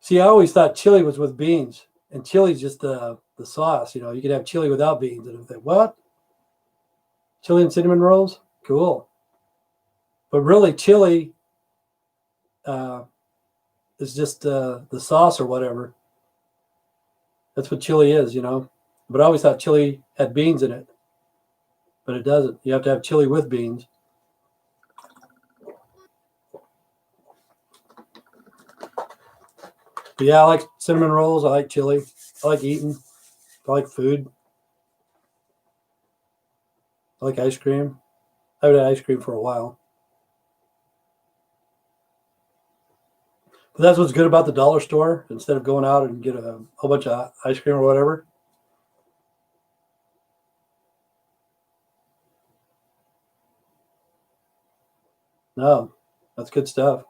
See, I always thought chili was with beans, and chili's just the sauce. You know, you could have chili without beans, and I think, what? Chili and cinnamon rolls? Cool. But really, chili uh, is just the sauce or whatever. That's what chili is, you know. But I always thought chili had beans in it, but it doesn't. You have to have chili with beans. But yeah, I like cinnamon rolls. I like chili. I like eating. I like food. I like ice cream. I haven't had ice cream for a while. But that's what's good about the dollar store. Instead of going out and get a whole bunch of ice cream or whatever. No, that's good stuff.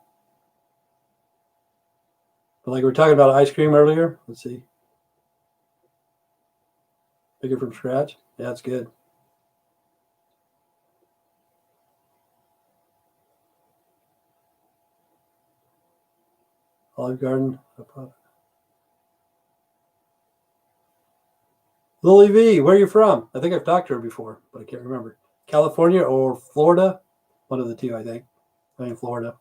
But like we were talking about ice cream earlier. Let's see. Make it from scratch. Yeah, it's good. Olive Garden. Lily V, where are you from? I think I've talked to her before, but I can't remember. California or Florida? One of the two, I think. I mean, Florida.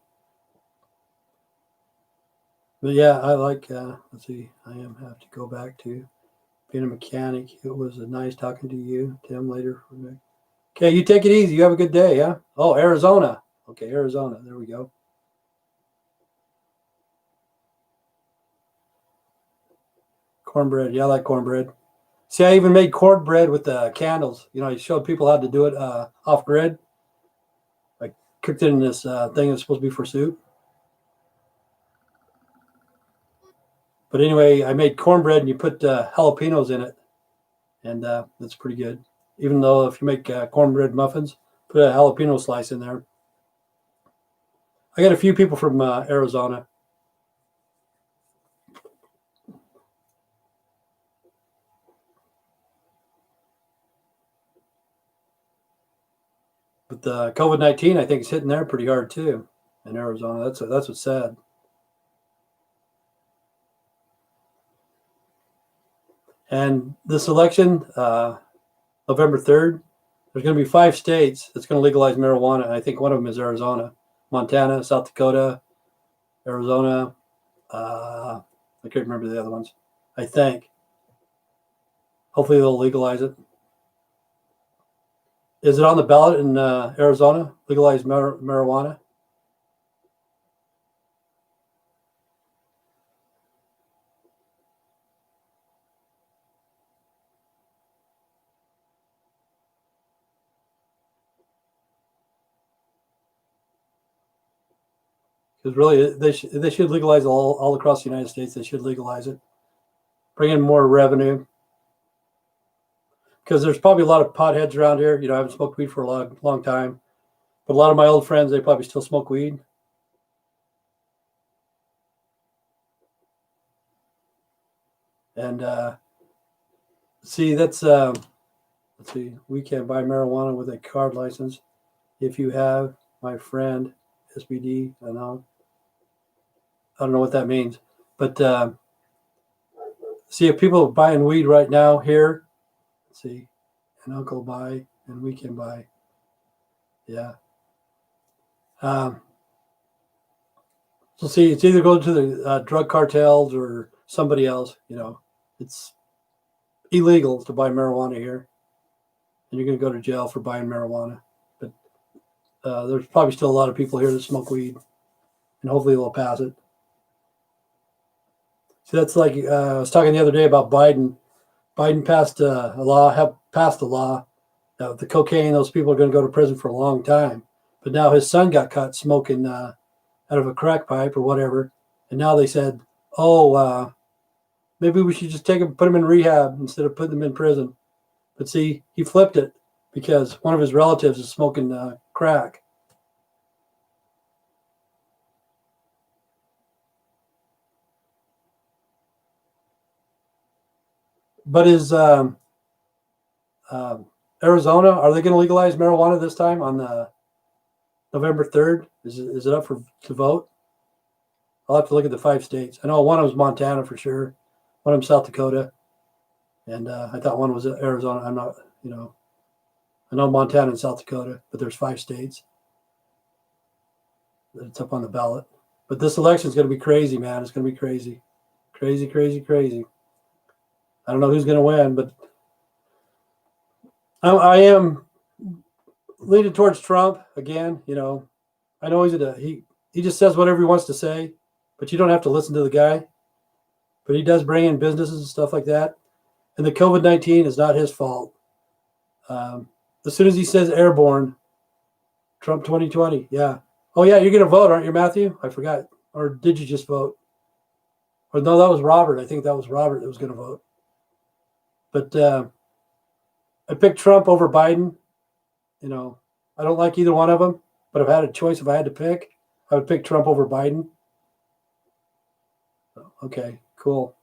But yeah, I like, let's see, I have to go back to being a mechanic. It was nice talking to you, Tim, later. Okay, you take it easy. You have a good day, yeah? Oh, Arizona. Okay, Arizona. There we go. Cornbread. Yeah, I like cornbread. See, I even made cornbread with the candles. You know, I showed people how to do it off grid. I cooked it in this thing that's supposed to be for soup. But anyway, I made cornbread and you put jalapenos in it, and that's pretty good. Even though if you make cornbread muffins, put a jalapeno slice in there. I got a few people from Arizona. But the COVID-19, I think, is hitting there pretty hard too in Arizona. That's what's sad. And this election, November 3rd, there's going to be 5 states that's going to legalize marijuana. And I think one of them is Arizona, Montana, South Dakota, Arizona. I can't remember the other ones. I think. Hopefully they'll legalize it. Is it on the ballot in Arizona? Legalize marijuana? Because really, they should legalize all across the United States. They should legalize it, bring in more revenue. Because there's probably a lot of potheads around here. You know, I haven't smoked weed for a long time, but a lot of my old friends, they probably still smoke weed. And see, that's let's see, we can buy marijuana with a card license if you have my friend SBD. I don't know what that means, but see, if people are buying weed right now here, let's see, and Uncle buy and we can buy, yeah. So see, it's either going to the drug cartels or somebody else. You know, it's illegal to buy marijuana here, and you're going to go to jail for buying marijuana. But there's probably still a lot of people here that smoke weed, and hopefully they'll pass it. See, that's like I was talking the other day about Biden. Biden passed a law that the cocaine, those people are going to go to prison for a long time. But now his son got caught smoking out of a crack pipe or whatever, and now they said, "Oh, maybe we should just put him in rehab instead of putting him in prison." But see, he flipped it because one of his relatives is smoking crack. But is Arizona, are they going to legalize marijuana this time on November 3rd? Is it up to vote? I'll have to look at the 5 states. I know one of them is Montana for sure, one of them South Dakota, and I thought one was Arizona. I'm not, I know Montana and South Dakota, but there's 5 states that it's up on the ballot. But this election is going to be crazy, man. It's going to be crazy. Crazy, crazy, crazy. I don't know who's going to win, but I am leaning towards Trump again. I know he just says whatever he wants to say, but you don't have to listen to the guy. But he does bring in businesses and stuff like that. And the COVID-19 is not his fault. As soon as he says airborne, Trump 2020, yeah. Oh, yeah, you're going to vote, aren't you, Matthew? I forgot. Or did you just vote? Or no, that was Robert. I think that was Robert that was going to vote. But I picked Trump over Biden. I don't like either one of them. But if I had a choice, if I had to pick, I would pick Trump over Biden. Okay, cool.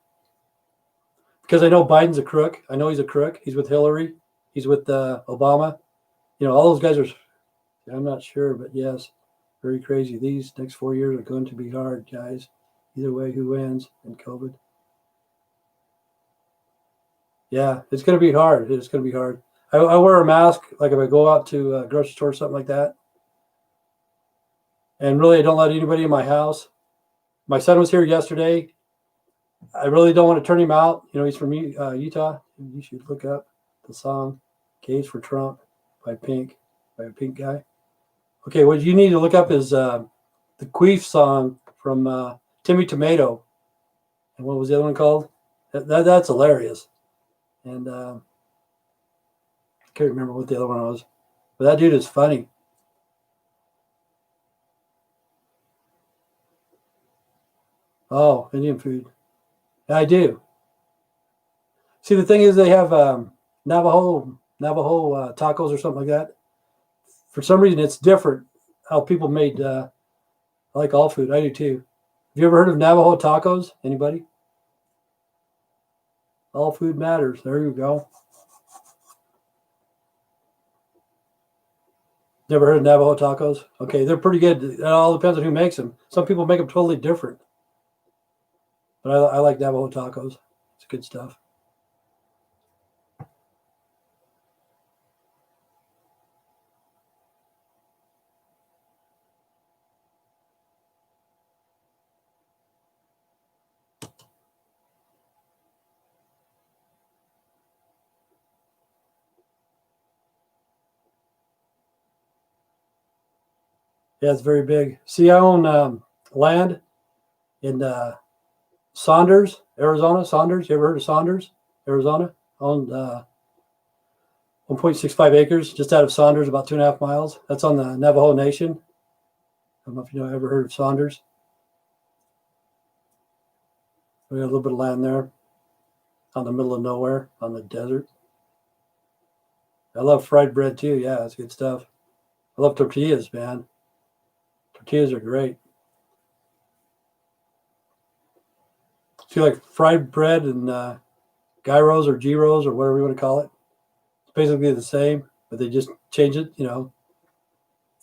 Because I know Biden's a crook. I know he's a crook. He's with Hillary. He's with Obama. All those guys are, I'm not sure, but yes, very crazy. These next 4 years are going to be hard, guys. Either way, who wins in COVID? Yeah, it's going to be hard. It's going to be hard. I wear a mask, like if I go out to a grocery store or something like that. And really, I don't let anybody in my house. My son was here yesterday. I really don't want to turn him out. He's from Utah. You should look up the song "Gays for Trump" by a pink guy. Okay, what you need to look up is the Queef song from Timmy Tomato. And what was the other one called? That's hilarious. and I can't remember what the other one was. But that dude is funny. Oh, Indian food. Yeah, I do. See, the thing is, they have Navajo tacos or something like that. For some reason, it's different how people made. I like all food. I do too. Have you ever heard of Navajo tacos? Anybody? All food matters. There you go. Never heard of Navajo tacos? Okay, they're pretty good. It all depends on who makes them. Some people make them totally different. But I like Navajo tacos. It's good stuff. Yeah, it's very big. See, I own land in Saunders, Arizona. Saunders, you ever heard of Saunders, Arizona? I own 1.65 acres just out of Saunders, about 2.5 miles. That's on the Navajo Nation. I don't know if you ever heard of Saunders. We got a little bit of land there on the middle of nowhere on the desert. I love fried bread too. Yeah, it's good stuff. I love tortillas, man. Tortillas are great. See, like fried bread and gyros or gyros or whatever you want to call it. It's basically the same, but they just change it.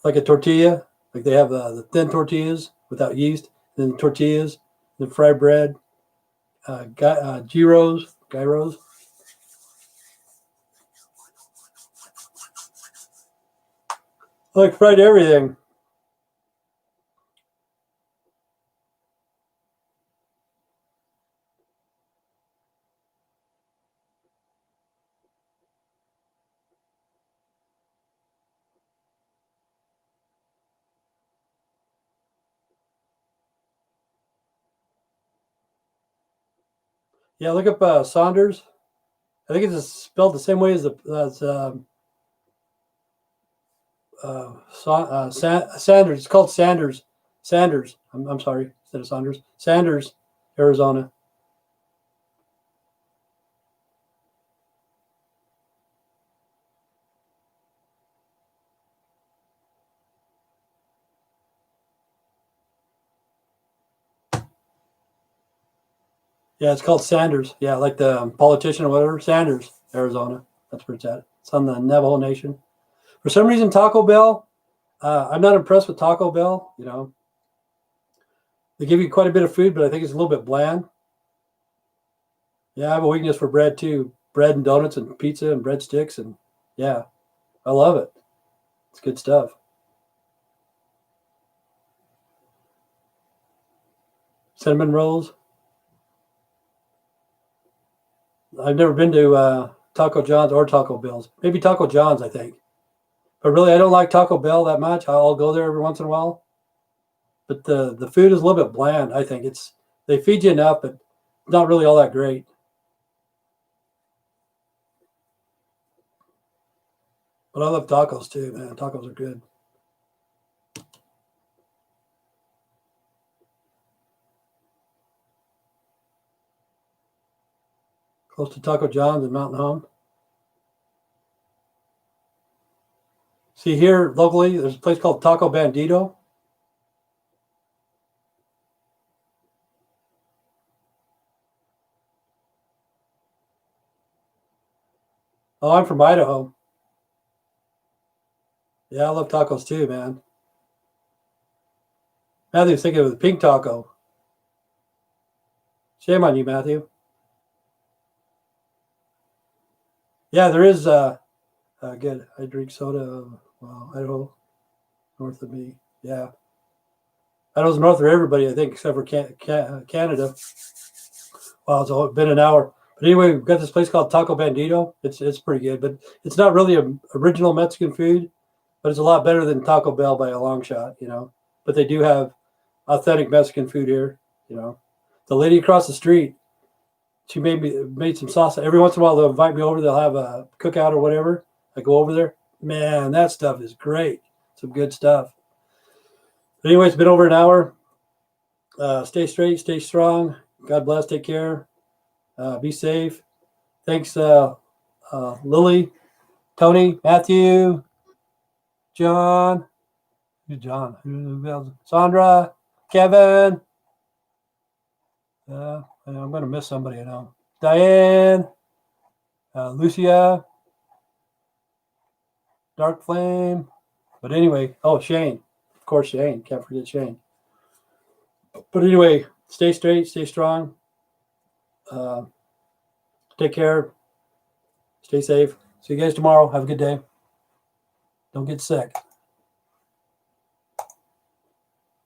Like a tortilla. Like they have the thin tortillas without yeast, then tortillas, then fried bread, gyros. I like fried everything. Yeah, look up Saunders. I think it's spelled the same way as Sanders. It's called Sanders. Sanders. I'm sorry, instead of Saunders. Sanders, Arizona. Yeah, it's called Sanders. Yeah, like the politician or whatever. Sanders, Arizona. That's where it's at. It's on the Navajo Nation. For some reason, Taco Bell. I'm not impressed with Taco Bell. They give you quite a bit of food, but I think it's a little bit bland. Yeah, I have a weakness for bread too. Bread and donuts and pizza and breadsticks, and yeah, I love it. It's good stuff. Cinnamon rolls. I've never been to Taco John's or Taco Bell's. Maybe Taco John's, I think. But really, I don't like Taco Bell that much. I'll go there every once in a while. But the food is a little bit bland. I think they feed you enough, but not really all that great. But I love tacos too, man. Tacos are good. Close to Taco John's and Mountain Home. See here locally, there's a place called Taco Bandito. Oh, I'm from Idaho. Yeah, I love tacos too, man. Matthew's thinking of the pink taco. Shame on you, Matthew. Yeah, there is. Good. I drink soda. Well, Idaho, north of me. Yeah, Idaho's north of everybody, I think, except for Canada. Wow, it's been an hour. But anyway, we've got this place called Taco Bandito. It's pretty good, but it's not really original Mexican food, but it's a lot better than Taco Bell by a long shot. But they do have authentic Mexican food here. The lady across the street, she made some salsa. Every once in a while, they'll invite me over. They'll have a cookout or whatever. I go over there. Man, that stuff is great. Some good stuff. But anyway, it's been over an hour. Stay straight, stay strong. God bless. Take care. Be safe. Thanks, Lily, Tony, Matthew, John, Sandra, Kevin. I'm going to miss somebody, I know. Diane, Lucia, Dark Flame. But anyway, Shane. Of course, Shane. Can't forget Shane. But anyway, stay straight, stay strong. Take care. Stay safe. See you guys tomorrow. Have a good day. Don't get sick.